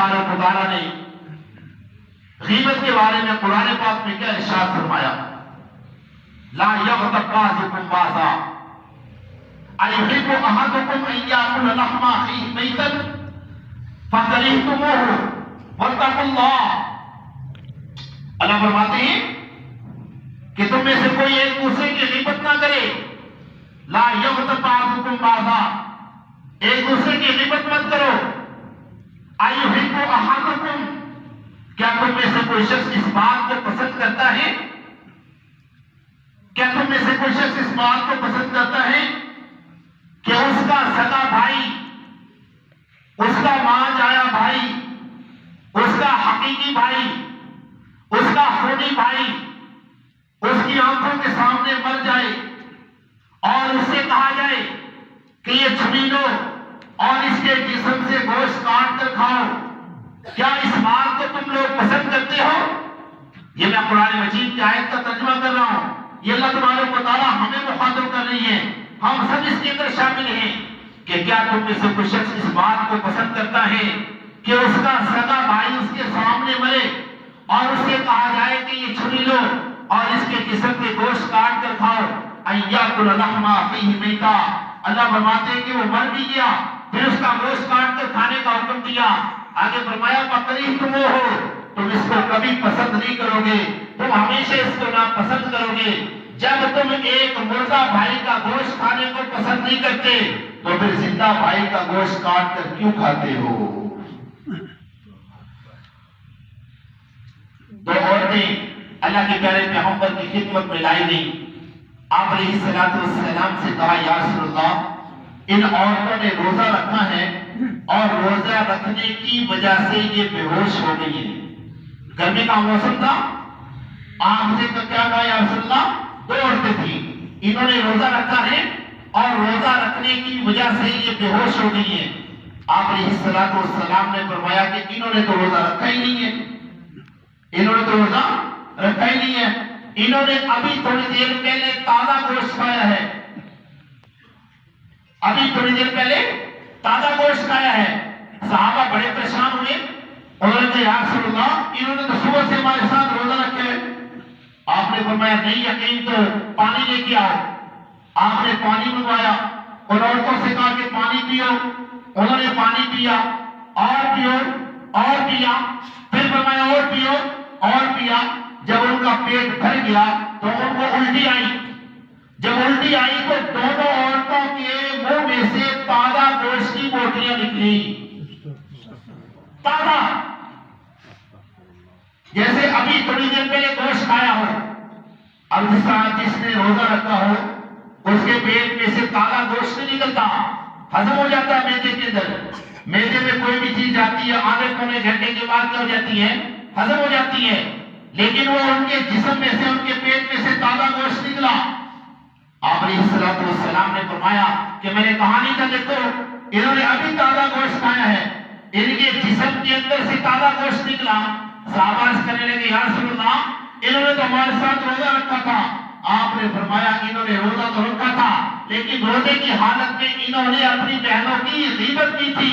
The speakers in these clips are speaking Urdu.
تبارک و تعالیٰ نے غیبت کے بارے میں قرآن پاک میں کیا ارشاد فرمایا؟ لا یغتب بعضکم بعضا ایحب احدکم ان یاکل لحم اخیہ میتا فکرہتموہ واتقوا اللہ۔ اللہ فرماتے ہیں کہ تم میں سے کوئی ایک دوسرے کی غیبت نہ کرے۔ لا یغتب بعضکم بعضا، ایک دوسرے کی غیبت مت کرو۔ ایحب احدکم، کیا تم میں سے کوئی شخص اس بات کو پسند کرتا ہے؟ کیا تم میں سے کوئی شخص اس بات کو پسند کرتا ہے کہ اس کا سگا بھائی، اس کا ماں جایا بھائی، اس کا حقیقی بھائی، اس کا خونی بھائی اس کی آنکھوں کے سامنے مر جائے اور اس سے کہا جائے کہ یہ چھری لو اور اس کے جسم سے گوشت کاٹ کر کھاؤ؟ کیا اس بات کو تم لوگ پسند کرتے ہو؟ یہ میں قرآن مجید کی آیت کا ترجمہ کر رہا ہوں۔ یہ اللہ تبارک و تعالیٰ ہمیں مخاطب کر رہی ہے، ہم سب اس کے اندر شامل ہیں کہ کیا تم میں سے کوئی شخص اس بات کو پسند کرتا ہے کہ اس کا سگا بھائی اس کے سامنے مرے اور اس سے کہا جائے کہ یہ چھری لو اور اس کے جسم کے گوشت کاٹ کر کھاؤ؟ ان یاکل لحم اخیہ میتا، اللہ فرماتے ہیں کہ وہ مر بھی گیا پھر اس کا گوشت کاٹ کر کھانے کا حکم دیا۔ آگے فرمایا فکرہتموہ، تم اس کو کبھی پسند نہیں کرو گے، تم ہمیشہ اس کو ناپسند کرو گے۔ جب تم ایک مردہ بھائی کا گوشت کھانے کو پسند نہیں کرتے تو پھر زندہ بھائی کا گوشت کاٹ کر کیوں کھاتے ہو؟ دو عورتیں اللہ کے پیارے پیغمبر کی خدمت میں لائی گئی۔ آپ علیہ الصلوۃ والسلام سے کہا یا رسول اللہ، ان عورتوں نے روزہ رکھا ہے اور روزہ رکھنے کی وجہ سے یہ بے ہوش ہو گئی ہے۔ گرمی کا موسم تھا، آپ سے کیا کہا یا رسول اللہ؟ دو عورتیں تھیں، انہوں نے روزہ رکھا ہے اور روزہ رکھنے کی وجہ سے یہ بے ہوش ہو گئی ہیں۔ آپ علیہ الصلوۃ والسلام نے فرمایا کہ انہوں نے تو روزہ رکھا ہی نہیں ہے، انہوں نے تو روزہ رکھا ہی نہیں ہے، انہوں نے ابھی تھوڑی دیر پہلے تازہ گوشت کھایا ہے، ابھی تھوڑی دیر پہلے تازہ گوشت کھایا ہے۔ صحابہ بڑے پریشان ہوئے، انہوں نے کہا یا رسول اللہ، انہوں نے تو صبح سے ہمارے ساتھ روزہ رکھے ہیں۔ آپ نے فرمایا نہیں یقین تو پانی لے کے آؤ۔ آپ نے پانی منگوایا، ان عورتوں سے کہا کہ پانی پیو، انہوں نے پانی پیا اور پیو اور پیا، پھر فرمایا اور پیو اور پیا۔ جب ان کا پیٹ بھر گیا تو ان کو الٹی آئی، جب الٹی آئی تو دونوں عورتوں کے منہ میں سے تازہ گوشت کی بوٹیاں نکلی، تازہ، جیسے ابھی تھوڑی دیر پہلے گوشت کھایا ہو۔ اب جس نے روزہ رکھا ہو اس کے پیٹ میں سے تازہ گوشت نہیں نکلتا، ہضم ہو جاتا ہے معدے کے اندر۔ معدے میں کوئی بھی چیز جاتی ہے آدھے پونے گھنٹے کے بعد کیا ہو جاتی ہے؟ ہضم ہو جاتی ہے، لیکن وہ ان کے جسم میں سے، ان کے پیٹ میں سے تازہ گوشت نکلا۔ آپ علیہ الصلوۃ والسلام نے فرمایا کہ میں نے کہا نہیں تھا دیکھو انہوں نے ابھی تازہ گوشت کھایا ہے، ان کے جسم کے اندر سے تازہ گوشت نکلا۔ صحابہ عرض کرنے لگے یا رسول اللہ، انہوں نے تو ہمارے ساتھ روزہ رکھا تھا۔ آپ نے فرمایا انہوں نے روزہ تو رکھا تھا لیکن روزے کی حالت میں انہوں نے اپنی بہنوں کی غیبت کی تھی،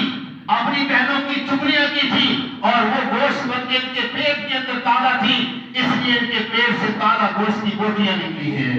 اپنی بہنوں کی چغلیاں کی تھی اور وہ گوشت بن کے ان کے پیٹ کے اندر تازہ تھی، اس لیے ان کے پیٹ سے تازہ گوشت کی بوٹیاں نکلی ہیں۔